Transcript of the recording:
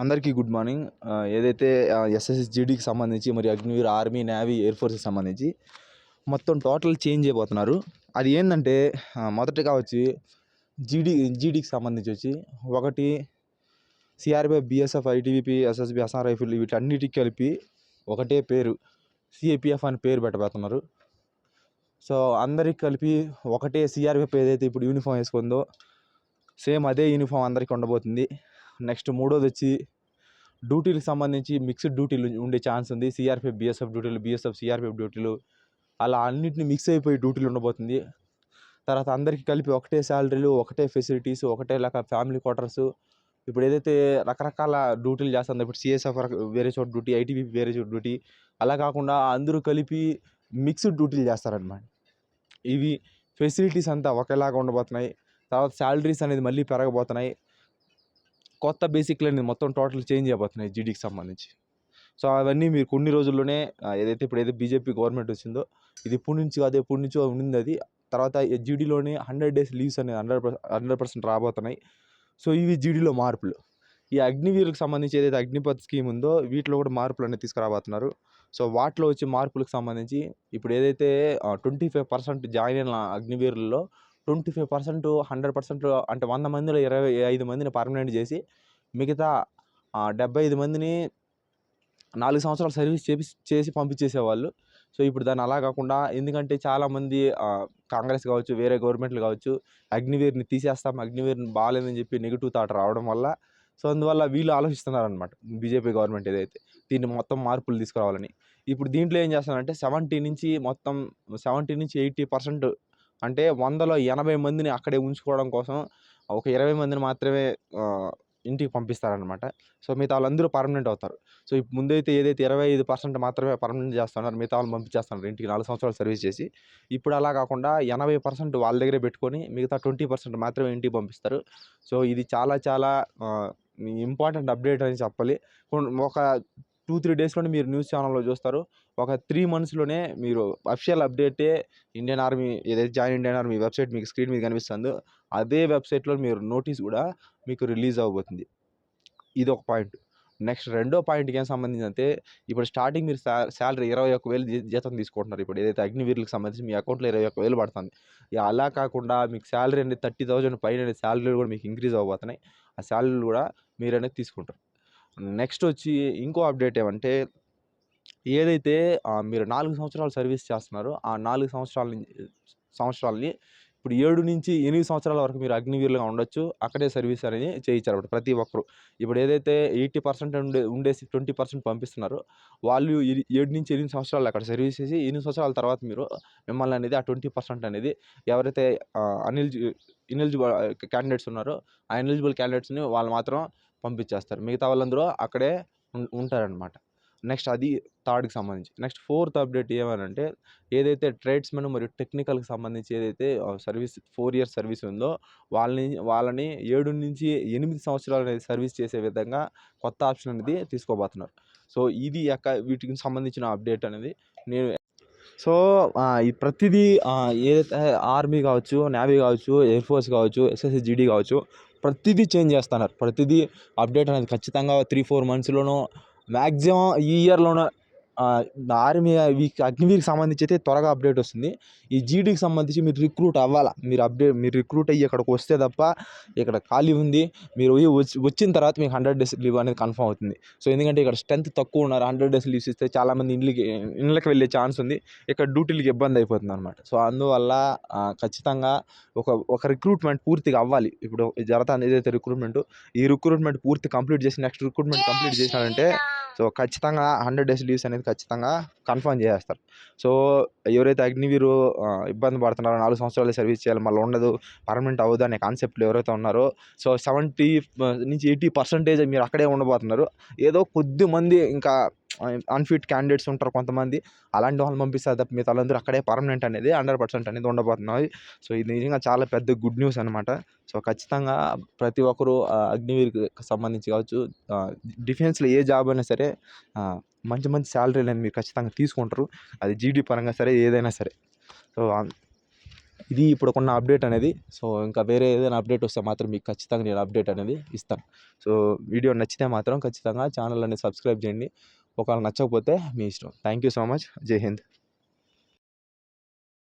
అందరికీ good morning. ఏదైతే SSC జీడీకి సంబంధించి మరియు అగ్నివీర్ ఆర్మీ నేవీ ఎయిర్ ఫోర్స్కి సంబంధించి మొత్తం టోటల్ చేంజ్ అయిపోతున్నారు. అది ఏంటంటే మొదటగా వచ్చి జీడీకి సంబంధించి వచ్చి ఒకటి CRPF, BSF, ITBP, SSB, Assam rifle వీటన్నిటికి కలిపి ఒకటే పేరు సిఏపిఎఫ్ అని పేరు పెట్టబోతున్నారు. సో అందరికి కలిపి ఒకటే సిఆర్పిఎఫ్ ఏదైతే ఇప్పుడు యూనిఫామ్ వేసుకుందో సేమ్ అదే యూనిఫామ్ అందరికీ ఉండబోతుంది. నెక్స్ట్ మూడోది వచ్చి డ్యూటీలకు సంబంధించి మిక్స్డ్ డ్యూటీలు ఉండే ఛాన్స్ ఉంది. సిఆర్పిఎఫ్ బిఎస్ఎఫ్ డ్యూటీలు, బిఎస్ఎఫ్ సిఆర్పిఎఫ్ డ్యూటీలు అలా అన్నింటినీ మిక్స్ అయిపోయి డ్యూటీలు ఉండబోతుంది. తర్వాత అందరికీ కలిపి ఒకటే శాలరీలు, ఒకటే ఫెసిలిటీస్, ఒకటే లాగా ఫ్యామిలీ క్వార్టర్స్. ఇప్పుడు ఏదైతే రకరకాల డ్యూటీలు చేస్తుందో ఇప్పుడు సిఎస్ఎఫ్ వేరే చోట డ్యూటీ, ఐటీబీపీ వేరే చోట డ్యూటీ, అలా కాకుండా అందరూ కలిపి మిక్స్డ్ డ్యూటీలు చేస్తారనమాట. ఇవి ఫెసిలిటీస్ అంతా ఒకేలాగా ఉండబోతున్నాయి. తర్వాత శాలరీస్ అనేది మళ్ళీ పెరగబోతున్నాయి. కొత్త బేసిక్లు అనేది మొత్తం టోటల్ చేంజ్ అయిపోతున్నాయి జీడీకి సంబంధించి. సో అవన్నీ మీరు కొన్ని రోజుల్లోనే ఏదైతే బీజేపీ గవర్నమెంట్ వచ్చిందో ఇది ఇప్పటి నుంచి కాదు ఎప్పటి నుంచో ఉండింది. అది తర్వాత జీడీలోనే 100 days లీవ్స్ అనేది 100% రాబోతున్నాయి. సో ఇవి జీడీలో మార్పులు. ఈ అగ్నివీరులకు సంబంధించి ఏదైతే అగ్నిపథ్ స్కీమ్ ఉందో వీటిలో కూడా మార్పులు అనేది తీసుకురాబోతున్నారు. సో వాటిలో వచ్చే మార్పులకు సంబంధించి ఇప్పుడు ఏదైతే 25% జాయిన్ అయిన అగ్నివీరుల్లో 25% 100% అంటే 100 మందిలో 25 మందిని పర్మనెంట్ చేసి మిగతా 75 మందిని 4 సంవత్సరాలు సర్వీస్ చేసి పంపించేసేవాళ్ళు. సో ఇప్పుడు దాన్ని అలా కాకుండా, ఎందుకంటే చాలామంది కాంగ్రెస్ కావచ్చు, వేరే గవర్నమెంట్లు కావచ్చు అగ్నివీర్ని తీసేస్తాం, అగ్నివీర్ని బాగాలేదని చెప్పి నెగిటివ్ థాట్ రావడం వల్ల సో అందువల్ల వీళ్ళు ఆలోచిస్తున్నారనమాట బీజేపీ గవర్నమెంట్ ఏదైతే దీన్ని మొత్తం మార్పులు తీసుకురావాలని. ఇప్పుడు దీంట్లో ఏం చేస్తున్నారంటే 70 నుంచి 80% అంటే 100లో 80 మందిని అక్కడే ఉంచుకోవడం కోసం ఒక 20 మందిని మాత్రమే ఇంటికి పంపిస్తారనమాట. సో మిగతా వాళ్ళందరూ పర్మనెంట్ అవుతారు. సో ఇప్పుడు ముందైతే ఏదైతే 25% మాత్రమే పర్మనెంట్ చేస్తున్నారు, మిగతా వాళ్ళు పంపించేస్తున్నారు ఇంటికి 4 సంవత్సరాలు సర్వీస్ చేసి. ఇప్పుడు అలా కాకుండా 80% వాళ్ళ దగ్గరే పెట్టుకొని మిగతా 20% మాత్రమే ఇంటికి పంపిస్తారు. సో ఇది చాలా చాలా ఇంపార్టెంట్ అప్డేట్ అని చెప్పాలి. ఒక 2-3 డేస్లోనే మీరు న్యూస్ ఛానల్లో చూస్తారు. ఒక 3 monthsలోనే మీరు అఫిషియల్ అప్డేటే ఇండియన్ ఆర్మీ ఏదైతే జాయిన్ ఇండియన్ ఆర్మీ వెబ్సైట్ మీకు స్క్రీన్ మీద కనిపిస్తుందో అదే వెబ్సైట్లో మీరు నోటీస్ కూడా మీకు రిలీజ్ అవబోతుంది. ఇది ఒక పాయింట్. నెక్స్ట్ రెండో పాయింట్కి ఏం సంబంధించి అంటే ఇప్పుడు స్టార్టింగ్ మీరు శాలరీ 21,000 జీతం తీసుకుంటున్నారు. ఇప్పుడు ఏదైతే అగ్నివీరులకు సంబంధించి మీ అకౌంట్లో 21,000 పడుతుంది. అలా కాకుండా మీకు శాలరీ అనేది 30,000 పైన శాలరీలు కూడా మీకు ఇంక్రీజ్ అవ్వబోతున్నాయి. ఆ శాలరీలు కూడా మీరు అనేది తీసుకుంటారు. నెక్స్ట్ వచ్చి ఇంకో అప్డేట్ ఏమంటే ఏదైతే మీరు 4 సంవత్సరాలు సర్వీస్ చేస్తున్నారో ఆ 4 సంవత్సరాలని ఇప్పుడు 7 నుంచి 8 సంవత్సరాల వరకు మీరు అగ్నివీరులుగా ఉండొచ్చు. అక్కడే సర్వీస్ అనేది చేయించారు ప్రతి ఒక్కరు. ఇప్పుడు ఏదైతే 80% ఉండేసి 20% పంపిస్తున్నారో వాళ్ళు 7 నుంచి 8 సంవత్సరాలు అక్కడ సర్వీస్ చేసి 8 సంవత్సరాల తర్వాత మీరు మిమ్మల్ని అనేది ఆ 20% అనేది ఎవరైతే ఇనెలిజిబుల్ క్యాండిడేట్స్ ఉన్నారో ఆ ఎలిజిబుల్ క్యాండిడేట్స్ని వాళ్ళు మాత్రం పంపించేస్తారు. మిగతా వాళ్ళందరూ అక్కడే ఉంటారనమాట. నెక్స్ట్ అది థర్డ్కి సంబంధించి. నెక్స్ట్ ఫోర్త్ అప్డేట్ ఏమనంటే ఏదైతే ట్రేడ్స్మెన్ మరియు టెక్నికల్కి సంబంధించి ఏదైతే 4 years సర్వీస్ ఉందో వాళ్ళని 7 నుంచి 8 సంవత్సరాలు అనేది సర్వీస్ చేసే విధంగా కొత్త ఆప్షన్ అనేది తీసుకోబోతున్నారు. సో ఇది వీటికి సంబంధించిన అప్డేట్ అనేది నేను సో ఈ ప్రతిదీ ఏదైతే ఆర్మీ కావచ్చు, నేవీ కావచ్చు, ఎయిర్ ఫోర్స్ కావచ్చు, ఎస్ఎస్సి జీడీ కావచ్చు ప్రతిదీ చేంజ్ చేస్తున్నారు. ప్రతిదీ అప్డేట్ అనేది ఖచ్చితంగా 3-4 monthsలోనూ మ్యాక్సిమం ఈ ఇయర్లోనూ ఆర్మీ అగ్నివీర్కి సంబంధించి అయితే త్వరగా అప్డేట్ వస్తుంది. ఈ జీడీకి సంబంధించి మీరు రిక్రూట్ అవ్వాలా. మీరు రిక్రూట్ అయ్యి ఇక్కడికి వస్తే తప్ప ఇక్కడ ఖాళీ ఉంది మీరు వచ్చిన తర్వాత మీకు 100 days లీవ్ అనేది కన్ఫర్మ్ అవుతుంది. సో ఎందుకంటే ఇక్కడ స్ట్రెంత్ తక్కువ ఉన్నారు. 100 days లీవ్స్ ఇస్తే చాలామంది ఇళ్ళకి వెళ్ళే ఛాన్స్ ఉంది. ఇక్కడ డ్యూటీలకి ఇబ్బంది అయిపోతుంది అనమాట. సో అందువల్ల ఖచ్చితంగా ఒక రిక్రూట్మెంట్ పూర్తిగా అవ్వాలి. ఇప్పుడు జరుగుతుంది ఏదైతే ఈ రిక్రూట్మెంట్ పూర్తి కంప్లీట్ చేసి నెక్స్ట్ రిక్రూట్మెంట్ కంప్లీట్ చేసినారంటే సో ఖచ్చితంగా 100 days లీవ్స్ అనేది ఖచ్చితంగా కన్ఫర్మ్ చేసేస్తారు. సో ఎవరైతే అగ్నివీరు ఇబ్బంది పడుతున్నారో 4 సంవత్సరాలు సర్వీస్ చేయాలి మళ్ళీ ఉండదు, పర్మనెంట్ అవ్వదు అనే కాన్సెప్ట్లు ఎవరైతే ఉన్నారో సో 70 నుంచి 80% మీరు అక్కడే ఉండబోతున్నారు. ఏదో కొద్ది మంది ఇంకా అన్ఫిట్ క్యాండిడేట్స్ ఉంటారు కొంతమంది, అలాంటి వాళ్ళని పంపిస్తారు తప్ప మిగతా వాళ్ళందరూ అక్కడే పర్మనెంట్ అనేది 100% అనేది ఉండబోతున్నాయి. సో ఇది నిజంగా చాలా పెద్ద గుడ్ న్యూస్ అనమాట. సో ఖచ్చితంగా ప్రతి ఒక్కరూ అగ్నివీర్కి సంబంధించి కావచ్చు, డిఫెన్స్లో ఏ జాబ్ అయినా సరే మంచి మంచి శాలరీలు అని మీరు ఖచ్చితంగా తీసుకుంటారు. అది జీడీ పరంగా సరే ఏదైనా సరే. సో ఇది ఇప్పుడుకున్న అప్డేట్ అనేది. సో ఇంకా వేరే ఏదైనా అప్డేట్ వస్తే మాత్రం మీకు ఖచ్చితంగా నేను అప్డేట్ అనేది ఇస్తాను. సో వీడియో నచ్చితే మాత్రం ఖచ్చితంగా ఛానల్ అనేది సబ్స్క్రైబ్ చేయండి. ఒకవేళ నచ్చకపోతే మీ ఇష్టం. Thank you so much. జై హింద్.